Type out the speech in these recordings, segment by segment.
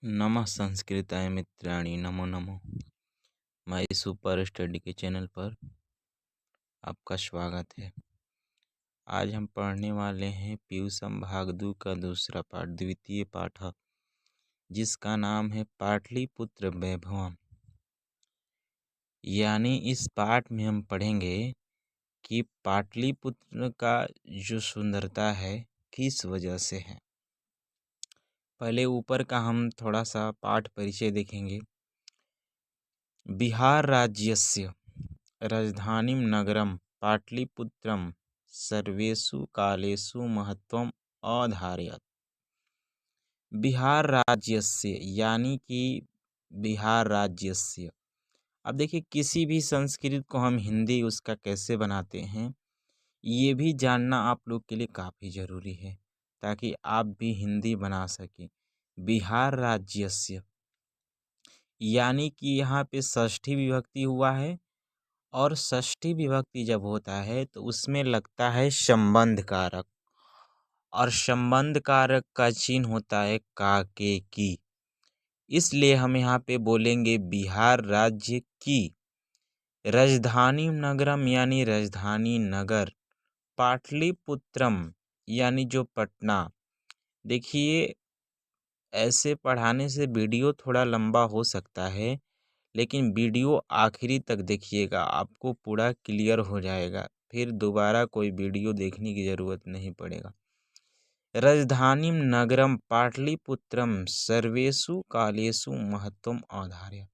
नमः संस्कृताय मित्राणि Namo Namo. My super study के चैनल पर आपका स्वागत है। आज हम पढ़ने वाले हैं पीयू संभाग 2 का दूसरा पाठ, द्वितीय पाठ, जिसका नाम है पाटलिपुत्र वैभवम। यानी इस पाठ में हम पढ़ेंगे कि पाटलिपुत्र का जो सुंदरता है किस वजह से है। पहले ऊपर का हम थोड़ा सा पाठ परिचय देखेंगे। बिहार राज्यस्य राजधानीं नगरं पाटलिपुत्रं सर्वेषु कालेषु महत्वम् अधारयत्। बिहार राज्यस्य यानी कि बिहार राज्यस्य। अब देखिए, किसी भी संस्कृत को हम हिंदी उसका कैसे बनाते हैं ये भी जानना आप लोग के लिए काफ़ी ज़रूरी है, ताकि आप भी हिंदी बना सकें। बिहार राज्यस्य यानी कि यहाँ पे षष्ठी विभक्ति हुआ है, और षष्ठी विभक्ति जब होता है तो उसमें लगता है संबंध कारक, और संबंध कारक का चिन्ह होता है का के की। इसलिए हम यहाँ पे बोलेंगे बिहार राज्य की राजधानी नगरम यानी राजधानी नगर, पाटलिपुत्रम यानी जो पटना। देखिए, ऐसे पढ़ाने से वीडियो थोड़ा लंबा हो सकता है, लेकिन वीडियो आखिरी तक देखिएगा, आपको पूरा क्लियर हो जाएगा, फिर दोबारा कोई वीडियो देखने की ज़रूरत नहीं पड़ेगा। राजधानीं नगरम पाटलिपुत्रम सर्वेषु कालेषु महत्वम आधार्य।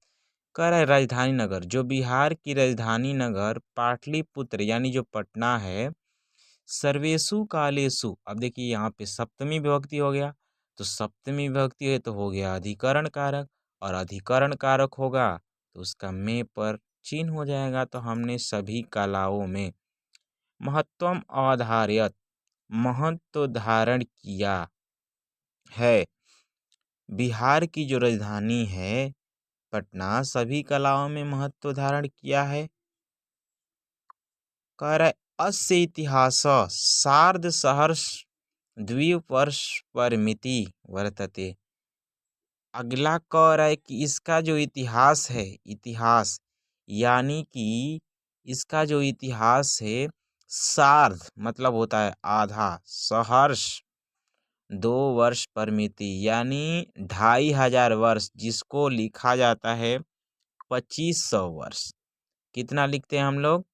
कह रहा है राजधानी नगर, जो बिहार की राजधानी नगर पाटलिपुत्र यानी जो पटना है, सर्वेषु कालेषु। अब देखिए यहाँ पे सप्तमी विभक्ति हो गया, तो सप्तमी विभक्ति है तो हो गया अधिकरण कारक, और अधिकरण कारक होगा तो उसका में पर चिन्ह हो जाएगा। तो हमने सभी कलाओं में महत्वम आधार्यत महत्व धारण किया है। बिहार की जो राजधानी है पटना, सभी कलाओं में महत्व धारण किया है। कह रहा है अस्य इतिहास सार्ध सहर्ष द्विवर्ष परिमिति वर्तते। अगला कह रहा है कि इसका जो इतिहास है, इतिहास यानी कि इसका जो इतिहास है, सार्ध मतलब होता है आधा, सहर्ष 2 वर्ष परिमिति यानी 2500 वर्ष, जिसको लिखा जाता है 2500 वर्ष। कितना लिखते हैं हम लोग?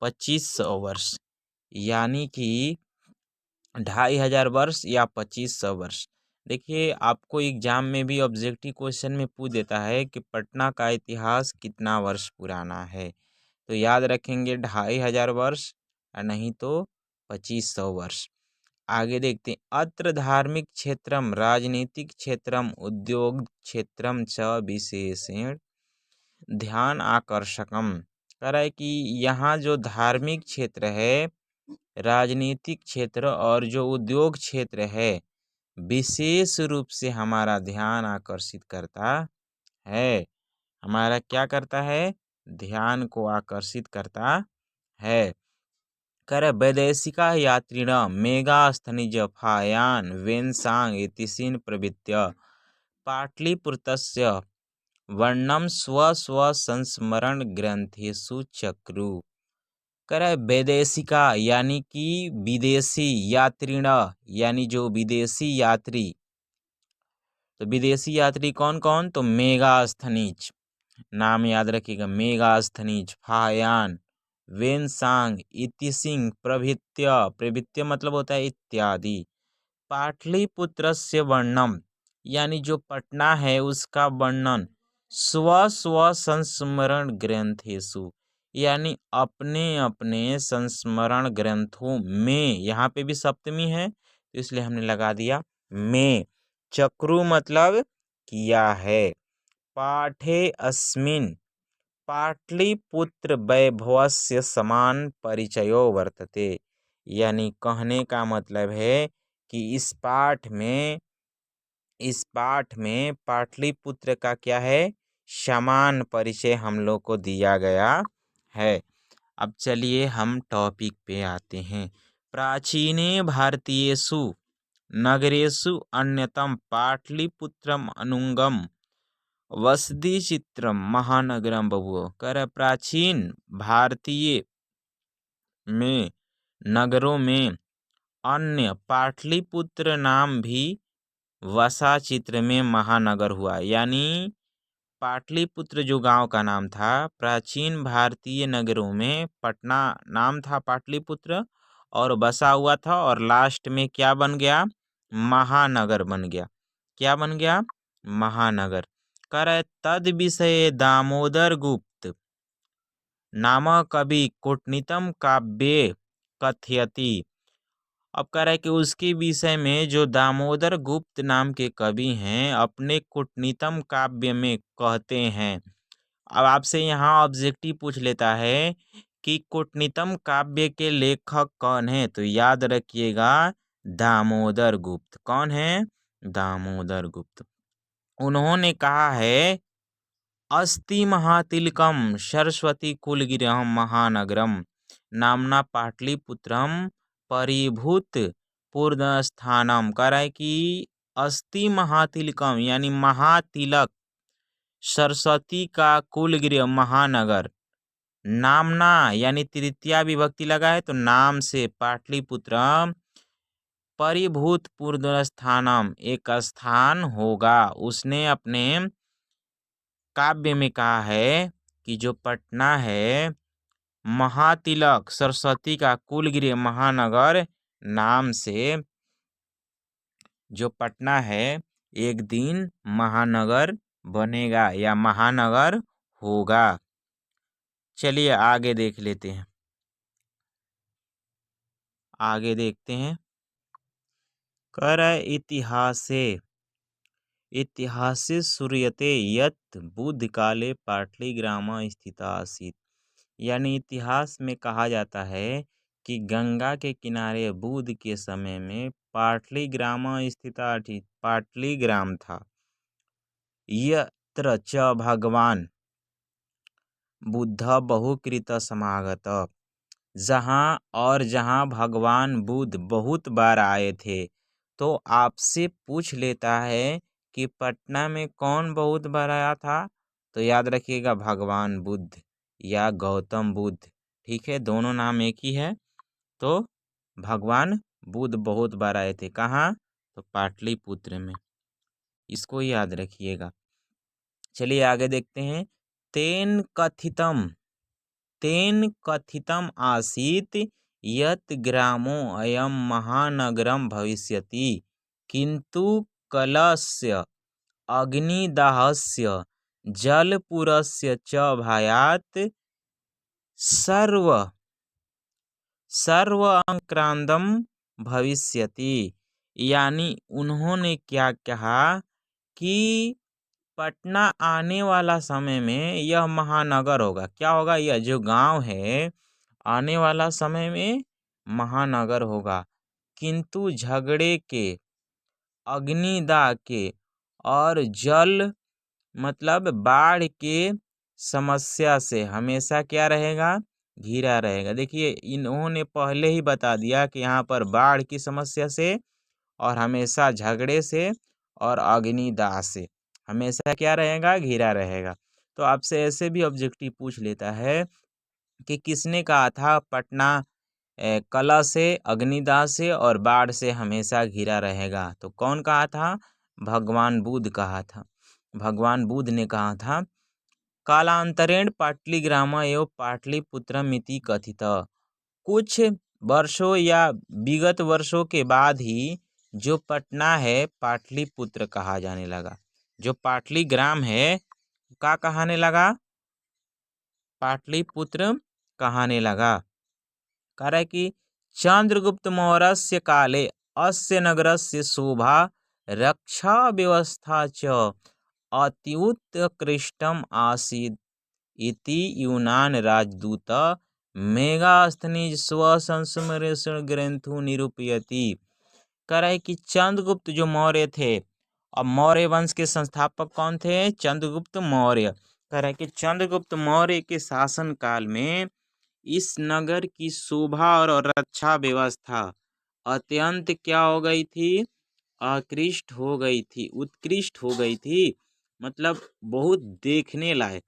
2500 वर्ष, यानी कि 2500 वर्ष या 2500 वर्ष। देखिए, आपको एग्जाम में भी ऑब्जेक्टिव क्वेश्चन में पूछ देता है कि पटना का इतिहास कितना वर्ष पुराना है, तो याद रखेंगे 2500 वर्ष, और नहीं तो 2500 वर्ष। आगे देखते हैं, अत्र धार्मिक क्षेत्रम राजनीतिक क्षेत्रम उद्योग क्षेत्रम च विशेषण ध्यान आकर्षकम। कह रहा है कि यहाँ जो धार्मिक क्षेत्र है, राजनीतिक क्षेत्र और जो उद्योग क्षेत्र है, विशेष रूप से हमारा ध्यान आकर्षित करता है। हमारा क्या करता है? ध्यान को आकर्षित करता है। कर वैदेशिका यात्रिण मेगास्थनिज फायान वेन्सांग इतिसिन प्रभृत्य पाटलिपुत्रस्य वर्णम स्व संस्मरण ग्रंथेषु चक्रु। करे वैदेशिका यानी कि विदेशी, यात्रिण यानी जो विदेशी यात्री। तो विदेशी यात्री कौन कौन? तो मेगास्थनीज, नाम याद रखिएगा, मेगास्थनीज, फायान, वेनसांग, इतिसिंग प्रभृत्य। प्रभृत्य मतलब होता है इत्यादि। पाटलिपुत्रस्य वर्णम यानी जो पटना है उसका वर्णन स्व संस्मरण ग्रंथेषु यानी अपने अपने संस्मरण ग्रंथों में। यहाँ पे भी सप्तमी है तो इसलिए हमने लगा दिया में। चक्रु मतलब किया है। पाठे अस्मिन् पाटलिपुत्र वैभवस्य समान परिचयो वर्तते। यानी कहने का मतलब है कि इस पाठ में पाटलिपुत्र का क्या है? समान परिचय हम लोग को दिया गया है। अब चलिए हम टॉपिक पे आते हैं। प्राचीने भारतीयेषु नगरेषु अन्यतम पाटलिपुत्रम अनुंगम वसति चित्रम महानगरम बभूव। कर प्राचीन भारतीय में नगरों में अन्य पाटलिपुत्र नाम भी वसा चित्र में महानगर हुआ। यानी पाटलिपुत्र जो गांव का नाम था, प्राचीन भारतीय नगरों में पटना नाम था पाटलिपुत्र और बसा हुआ था, और लास्ट में क्या बन गया? महानगर बन गया। क्या बन गया? महानगर। कर तद विषय दामोदर गुप्त नामक कवि कूटनीतम काव्य कथयति। अब कह रहा है कि उसके विषय में जो दामोदर गुप्त नाम के कवि हैं अपने कूटनीतम काव्य में कहते हैं। अब आपसे यहाँ ऑब्जेक्टिव पूछ लेता है कि कूटनीतम काव्य के लेखक कौन है, तो याद रखिएगा दामोदर गुप्त। कौन है? दामोदर गुप्त। उन्होंने कहा है अस्ति महातिलकम सरस्वती कुलगिरहम महानगरम नामना पाटलिपुत्रम परिभूत पूर्णस्थानम। कह रहा है कि अस्ति महातिलकम यानी महातिलक सरस्वती का कुलगृह महानगर, नामना यानी तृतीया विभक्ति लगा है तो नाम से पाटलिपुत्रम, परिभूत पूर्णस्थानम एक स्थान होगा। उसने अपने काव्य में कहा है कि जो पटना है महातिलक सरस्वती का कुलगृह महानगर नाम से जो पटना है एक दिन महानगर बनेगा या महानगर होगा। चलिए आगे देख लेते हैं। आगे देखते हैं। कर इतिहासे सूर्यते यत् बुद्ध काले पाटलिग्राम स्थिता आसीत्। यानी इतिहास में कहा जाता है कि गंगा के किनारे बुद्ध के समय में पाटलिग्राम स्थिता पाटलिग्राम था। यत्र च भगवान बुद्ध बहुकृत समागत। जहाँ भगवान बुद्ध बहुत बार आए थे। तो आपसे पूछ लेता है कि पटना में कौन बहुत बार आया था, तो याद रखिएगा भगवान बुद्ध या गौतम बुद्ध। ठीक है, दोनों नाम एक ही है। तो भगवान बुद्ध बहुत बार आए थे। कहाँ? तो पाटलिपुत्र में। इसको याद रखिएगा। चलिए आगे देखते हैं। तेन कथितम आसीत यत् ग्रामो अयम महानगरम भविष्यति किंतु कलस्य अग्निदाहस्य जलपुरस्य च भयात् सर्वांक्रांदम भविष्यति। यानी उन्होंने क्या कहा कि पटना आने वाला समय में यह महानगर होगा। क्या होगा? यह जो गांव है आने वाला समय में महानगर होगा, किंतु झगड़े के, अग्निदाह के और जल मतलब बाढ़ के समस्या से हमेशा क्या रहेगा? घिरा रहेगा। देखिए इन्होंने पहले ही बता दिया कि यहाँ पर बाढ़ की समस्या से और हमेशा झगड़े से और अग्निदाह से हमेशा क्या रहेगा? घिरा रहेगा। तो आपसे ऐसे भी ऑब्जेक्टिव पूछ लेता है कि किसने कहा था पटना कला से, अग्निदाह से और बाढ़ से हमेशा घिरा रहेगा? तो कौन कहा था? भगवान बुद्ध कहा था। भगवान बुद्ध ने कहा था कालांतरेण पाटलिग्राम एवं पाटलिपुत्रम इति कथित। कुछ वर्षों या विगत वर्षों के बाद ही जो पटना है पाटलिपुत्र कहा जाने लगा। जो पाटलिग्राम है क्या कहाने लगा? पाटलिपुत्र कहाने लगा। कह रहा है कि चंद्रगुप्त मौर्यस्य काले अस्य नगरस्य शोभा रक्षा व्यवस्था च अत्युत्कृष्टम आसीत् इति यूनान राजदूत मेगास्थनीज स्वसंस्मरण ग्रंथु निरूपयति। कह रहा है कि चंद्रगुप्त जो मौर्य थे, अब मौर्य वंश के संस्थापक कौन थे? चंद्रगुप्त मौर्य। कह रहा है कि चंद्रगुप्त मौर्य के शासन काल में इस नगर की शोभा और रक्षा व्यवस्था अत्यंत क्या हो गई थी? आकृष्ट हो गई थी, उत्कृष्ट हो गई थी, मतलब बहुत देखने लायक,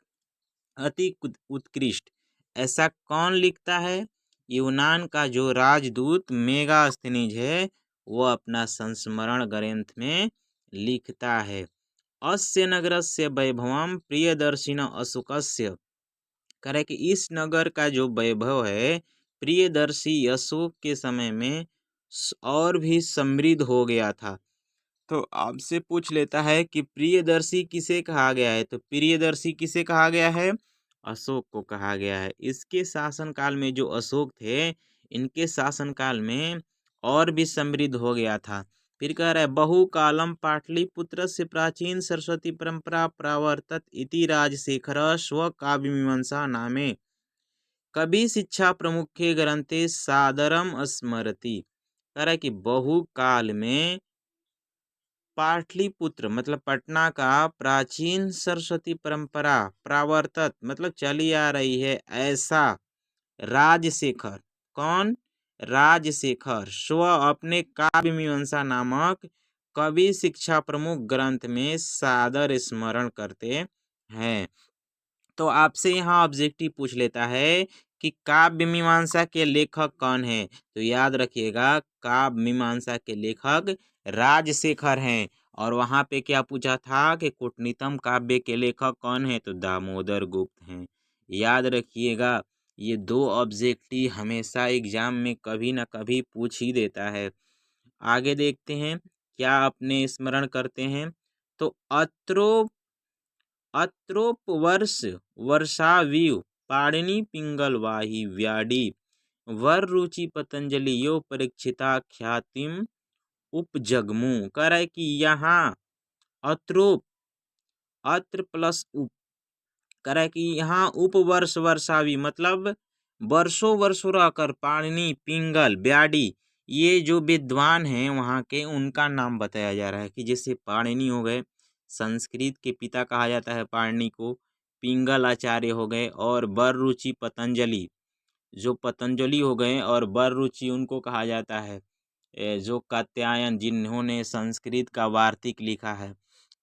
अति उत्कृष्ट। ऐसा कौन लिखता है? यूनान का जो राजदूत मेगास्थनीज है वो अपना संस्मरण ग्रंथ में लिखता है। अस्य नगरस्य वैभवम प्रियदर्शिन अशोकस्य, कह कि इस नगर का जो वैभव है प्रियदर्शी अशोक के समय में और भी समृद्ध हो गया था। तो आपसे पूछ लेता है कि प्रियदर्शी किसे कहा गया है, तो प्रियदर्शी किसे कहा गया है? अशोक को कहा गया है। इसके शासनकाल में जो अशोक थे, इनके शासनकाल में और भी समृद्ध हो गया था। फिर कह रहा है बहुकालम पाटलिपुत्र से प्राचीन सरस्वती परंपरा प्रावर्तत इति राजशेखर स्व काव्य मीमांसा नामे कवि शिक्षा प्रमुखे ग्रंथे सादरम स्मरति। कह रहा है कि बहुकाल में पाटलिपुत्र मतलब पटना का प्राचीन सरस्वती परंपरा प्रावर्तत मतलब चली आ रही है ऐसा राजशेखर, कौन? राजशेखर स्व अपने काव्य मीमांसा नामक कवि शिक्षा प्रमुख ग्रंथ में सादर स्मरण करते हैं। तो आपसे यहाँ ऑब्जेक्टिव पूछ लेता है कि काव्य मीमांसा के लेखक कौन है, तो याद रखिएगा काव्य मीमांसा के लेखक राजशेखर हैं। और वहाँ पे क्या पूछा था कि कूटनीतम काव्य के लेखक कौन है, तो दामोदर गुप्त हैं। याद रखिएगा ये दो ऑब्जेक्टिव हमेशा एग्जाम में कभी ना कभी पूछ ही देता है। आगे देखते हैं क्या अपने स्मरण करते हैं। तो अत्रोपवर्ष वर्षावीव पाणिनि पिंगल वाही व्याडी वर रुचि पतंजलि यो परीक्षिता ख्यातिम उपजगमु। कह रहा है कि यहाँ अत्रोप, अत्र प्लस उप, कह रहा है कि यहाँ उपवर्ष वर्षावी मतलब वर्षों वर्षों रहकर पाणिनि पिंगल ब्याडी ये जो विद्वान हैं वहाँ के उनका नाम बताया जा रहा है कि जैसे पाणिनि हो गए, संस्कृत के पिता कहा जाता है पाणिनि को, पिंगल आचार्य हो गए और बररुचि पतंजलि जो पतंजलि हो गए और बररुचि उनको कहा जाता है जो कात्यायन जिन्होंने संस्कृत का वार्तिक लिखा है।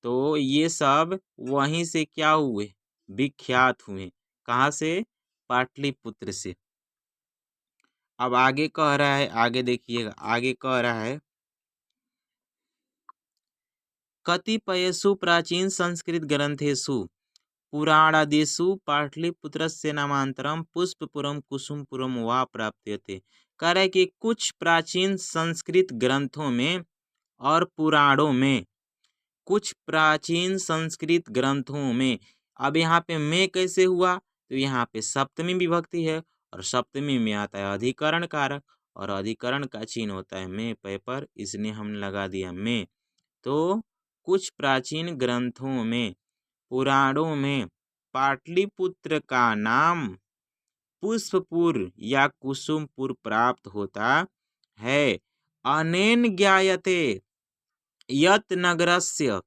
तो ये सब वहीं से क्या हुए, विख्यात हुए। कहाँ से? पाटलिपुत्र से। अब आगे कह रहा है, आगे देखिएगा, आगे कह रहा है कतिपयेषु प्राचीन संस्कृत ग्रंथेषु पुराणादिषु पाटलिपुत्रस्य नामांतरम पुष्पपुरम कुसुमपुरम वा प्राप्यते। कह रहा है कि कुछ प्राचीन संस्कृत ग्रंथों में और पुराणों में, कुछ प्राचीन संस्कृत ग्रंथों में, अब यहाँ पे में कैसे हुआ, तो यहाँ पे सप्तमी विभक्ति है और सप्तमी में आता है अधिकरण कारक और अधिकरण का चिन्ह होता है में पे पर, इसलिए हमने लगा दिया में। तो कुछ प्राचीन ग्रंथों में पुराणों में पाटलिपुत्र का नाम पुष्पपुर या कुसुमपुर प्राप्त होता है। अनेन ज्ञायते यत् नगरस्य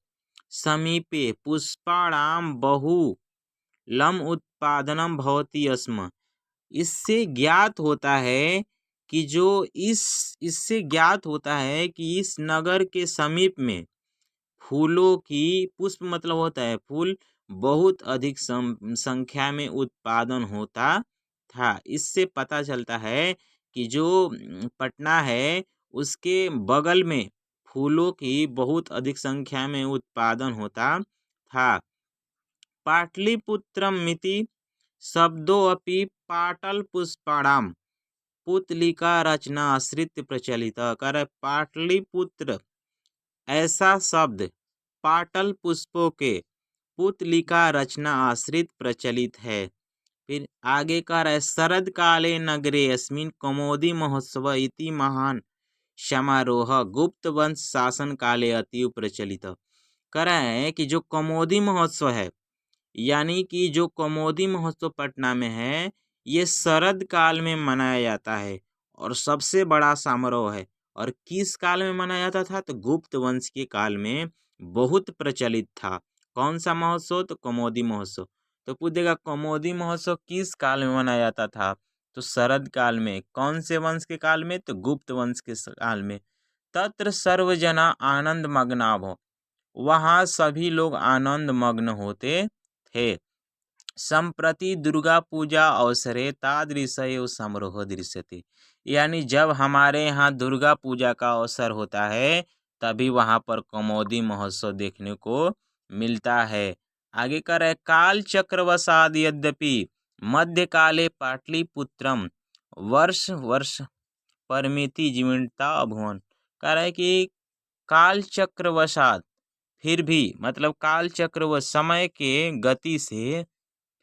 समीपे पुष्पाणाम बहुलम उत्पादनम भवति स्म। इससे ज्ञात होता है कि जो इससे ज्ञात होता है कि इस नगर के समीप में फूलों की, पुष्प मतलब होता है फूल, बहुत अधिक संख्या में उत्पादन होता था। इससे पता चलता है कि जो पटना है उसके बगल में फूलों की बहुत अधिक संख्या में उत्पादन होता था। पाटलिपुत्रम मिति शब्दोऽपि पाटल पुष्पाणाम पुतलिका रचना आश्रित प्रचलित। कर पाटलिपुत्र ऐसा शब्द पाटल पुष्पों के पुतलिका रचना आश्रित प्रचलित है। फिर आगे का रहा है शरद काले नगरे अस्मिन कौमुदी महोत्सव इति महान समारोह गुप्त वंश शासन काले अतीव प्रचलित। कह रहे हैं कि जो कौमुदी महोत्सव है, यानी कि जो कौमुदी महोत्सव पटना में है, ये शरद काल में मनाया जाता है और सबसे बड़ा समारोह है। और किस काल में मनाया जाता था, तो गुप्त वंश के काल में बहुत प्रचलित था। कौन सा महोत्सव, तो कौमुदी महोत्सव। तो पूछेगा कौमुदी महोत्सव किस काल में मनाया जाता था, तो शरद काल में। कौन से वंश के काल में, तो गुप्त वंश के काल में। तत्र सर्वजना आनंद मग्ना भो, वहाँ सभी लोग आनंद मग्न होते थे। संप्रति दुर्गा पूजा अवसरे तादृशयो समारोह दृश्यते, यानी जब हमारे यहाँ दुर्गा पूजा का अवसर होता है तभी वहाँ पर कौमुदी महोत्सव देखने को मिलता है। आगे कर है काल चक्रवशाद यद्यपि मध्यकाले पाटलिपुत्रम वर्ष वर्ष परिमिति जीवनता अभुवन, कह रहा है कि काल चक्रवशात फिर भी मतलब काल चक्र व समय के गति से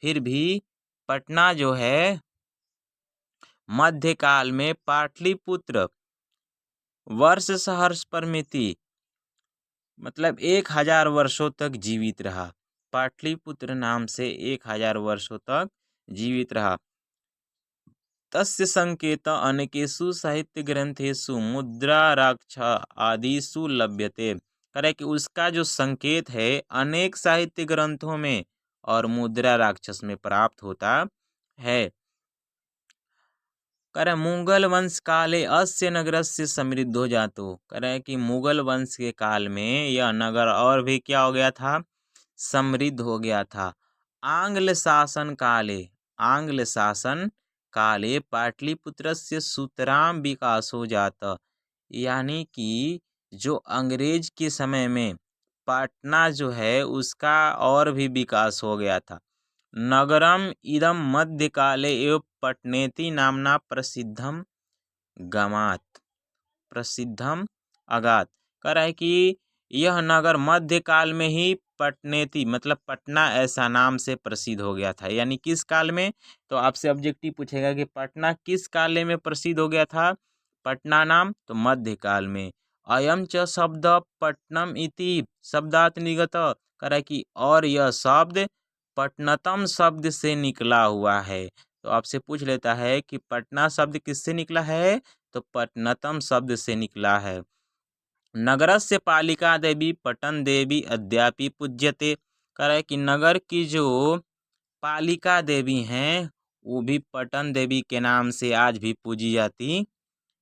फिर भी पटना जो है मध्यकाल में पाटलिपुत्र वर्ष सहर्ष परिमिति मतलब 1000 वर्षों तक जीवित रहा। पाटलिपुत्र नाम से 1000 वर्षों तक जीवित रहा। तस्य संकेत अनेकेषु साहित्य ग्रंथेषु मुद्राराक्ष आदिषु लभ्यते, करे कि उसका जो संकेत है अनेक साहित्य ग्रंथों में और मुद्रा राक्षस में प्राप्त होता है। करे मुगल वंश काले अस्य नगरस्य समृद्धो जातो, करे कि मुगल वंश के काल में यह नगर और भी क्या हो गया था, समृद्ध हो गया था। आंग्ल शासन काले पाटलिपुत्रस्य सुतराम विकासो जाता, यानी कि जो अंग्रेज के समय में पटना जो है उसका और भी विकास हो गया था। नगरम इदम मध्यकाले एवं पटनेति नामना प्रसिद्धम अगात, कह रहा है कि यह नगर मध्यकाल में ही पटनेति मतलब पटना ऐसा नाम से प्रसिद्ध हो गया था। यानी किस काल में, तो आपसे ऑब्जेक्टिव पूछेगा कि पटना किस काल में प्रसिद्ध हो गया था पटना नाम, तो मध्यकाल में। अयम च शब्द पटनम इति शब्दात निर्गत, कह रहा है कि और यह शब्द पटनतम शब्द से निकला हुआ है। तो आपसे पूछ लेता है कि पटना शब्द किससे निकला है, तो पटनतम शब्द से निकला है। नगरस्य पालिका देवी पटन देवी अद्यापि पूज्यते, कह रहा है कि नगर की जो पालिका देवी हैं वो भी पटन देवी के नाम से आज भी पूजी जाती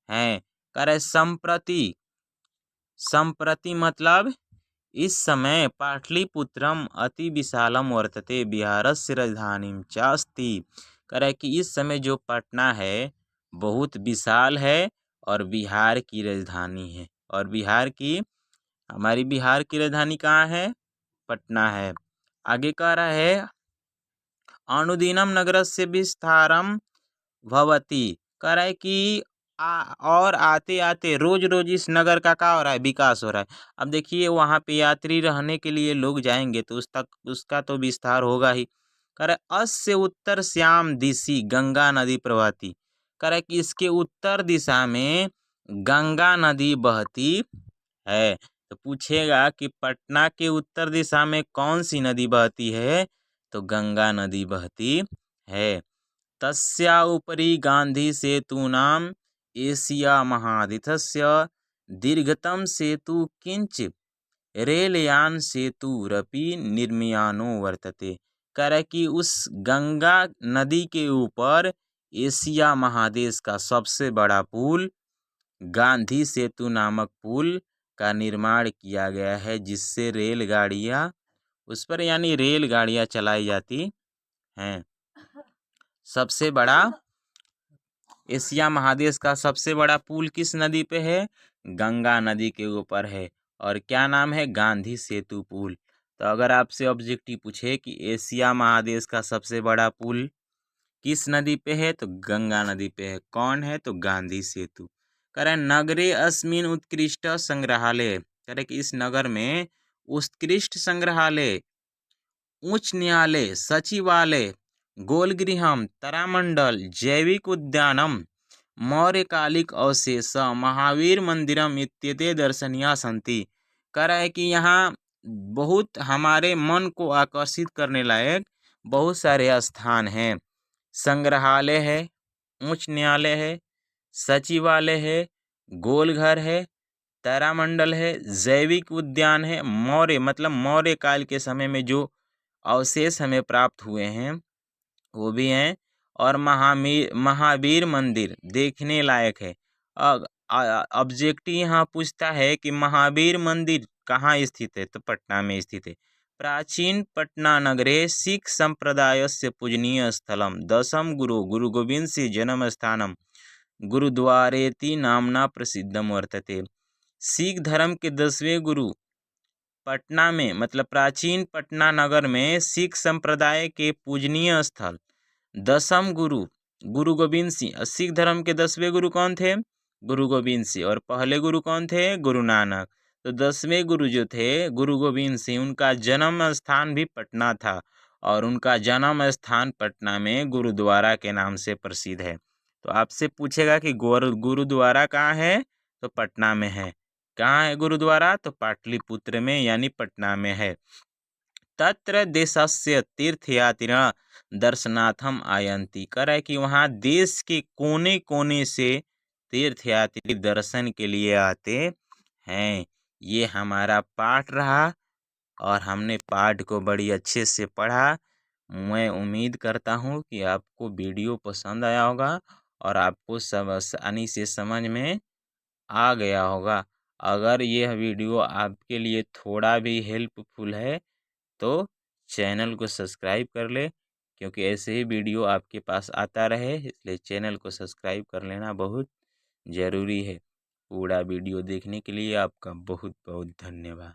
हैं। कह रहे संप्रति मतलब इस समय पाटलिपुत्रम अति विशालम वर्तते बिहारस्य राजधानी चास्ति, कह रहा है कि इस समय जो पटना है बहुत विशाल है और बिहार की राजधानी है। और हमारी बिहार की राजधानी कहाँ है, पटना है। आगे कह रहा है अनुदिनम नगरस्य विस्तारम भवती, कह रहा है कि और आते आते रोज रोज इस नगर का क्या हो रहा है, विकास हो रहा है। अब देखिए वहाँ पे यात्री रहने के लिए लोग जाएंगे तो उसका तो विस्तार होगा ही। कह रहा है अस्य उत्तर श्याम दिशि गंगा नदी प्रवहती, कह रहा है कि इसके उत्तर दिशा में गंगा नदी बहती है। तो पूछेगा कि पटना के उत्तर दिशा में कौन सी नदी बहती है, तो गंगा नदी बहती है। तस्या उपरि गांधी सेतूनाम एशिया महाद्वीपस्य दीर्घतम सेतु किंच रेलयान सेतुरपि निर्मीयानो वर्तते, कह रहा है कि उस गंगा नदी के ऊपर एशिया महादेश का सबसे बड़ा पुल गांधी सेतु नामक पुल का निर्माण किया गया है, जिससे रेलगाड़ियाँ उस पर यानी रेलगाड़ियाँ चलाई जाती हैं। सबसे बड़ा एशिया महादेश का सबसे बड़ा पुल किस नदी पे है, गंगा नदी के ऊपर है और क्या नाम है, गांधी सेतु पुल। तो अगर आपसे ऑब्जेक्टिव पूछे कि एशिया महादेश का सबसे बड़ा पुल किस नदी पे है, तो गंगा नदी पे है। कौन है, तो गांधी सेतु। कह रहे नगरे अस्मिन उत्कृष्ट संग्रहालय, कह रहे कि इस नगर में उत्कृष्ट संग्रहालय, उच्च न्यायालय, सचिवालय, गोलगृहम, तारामंडल, जैविक उद्यानम, मौर्यकालिक अवशेष, महावीर मंदिरम इत्यादि दर्शनीय संति, कह रहा है कि यहाँ बहुत हमारे मन को आकर्षित करने लायक बहुत सारे स्थान हैं। संग्रहालय है, उच्च न्यायालय है, सचिवालय है, गोलघर है, तारामंडल है, जैविक उद्यान है, मौर्य मतलब मौर्य काल के समय में जो अवशेष हमें प्राप्त हुए हैं वो भी हैं, और महावीर मंदिर देखने लायक है। ऑब्जेक्टिव यहाँ पूछता है कि महावीर मंदिर कहाँ स्थित है, तो पटना में स्थित है। प्राचीन पटना नगरे सिख संप्रदायस्य पूजनीय स्थलम दशम गुरु गुरु गोविंद सिंह जन्म स्थानम गुरुद्वारेति नामना प्रसिद्धम वर्तते। सिख धर्म के 10वें गुरु पटना में मतलब प्राचीन पटना नगर में सिख संप्रदाय के पूजनीय स्थल दसम गुरु गुरु गोविंद सिंह। सिख धर्म के 10वें गुरु कौन थे? गुरु गोविंद सिंह। और पहले गुरु कौन थे? गुरु नानक। तो 10वें गुरु जो थे गुरु गोविंद सिंह, उनका जन्म स्थान भी पटना था और उनका जन्म स्थान पटना में गुरुद्वारा के नाम से प्रसिद्ध है। तो आपसे पूछेगा कि गुरुद्वारा कहाँ है, तो पटना में है। कहाँ है गुरुद्वारा? तो पाटलिपुत्र में यानी पटना में है। तत्र देशस्य तीर्थयात्रिणः दर्शनार्थम आयन्ति। कह रहा है कि वहाँ देश के कोने कोने से तीर्थयात्री दर्शन के लिए आते हैं। ये हमारा पाठ रहा और हमने पाठ को बड़ी अच्छे से पढ़ा। मैं उम्मीद करता हूँ कि आपको वीडियो पसंद आया होगा और आपको सब आसानी से समझ में आ गया होगा। अगर यह वीडियो आपके लिए थोड़ा भी हेल्पफुल है तो चैनल को सब्सक्राइब कर ले, क्योंकि ऐसे ही वीडियो आपके पास आता रहे, इसलिए चैनल को सब्सक्राइब कर लेना बहुत ज़रूरी है। पूरा वीडियो देखने के लिए आपका बहुत बहुत धन्यवाद।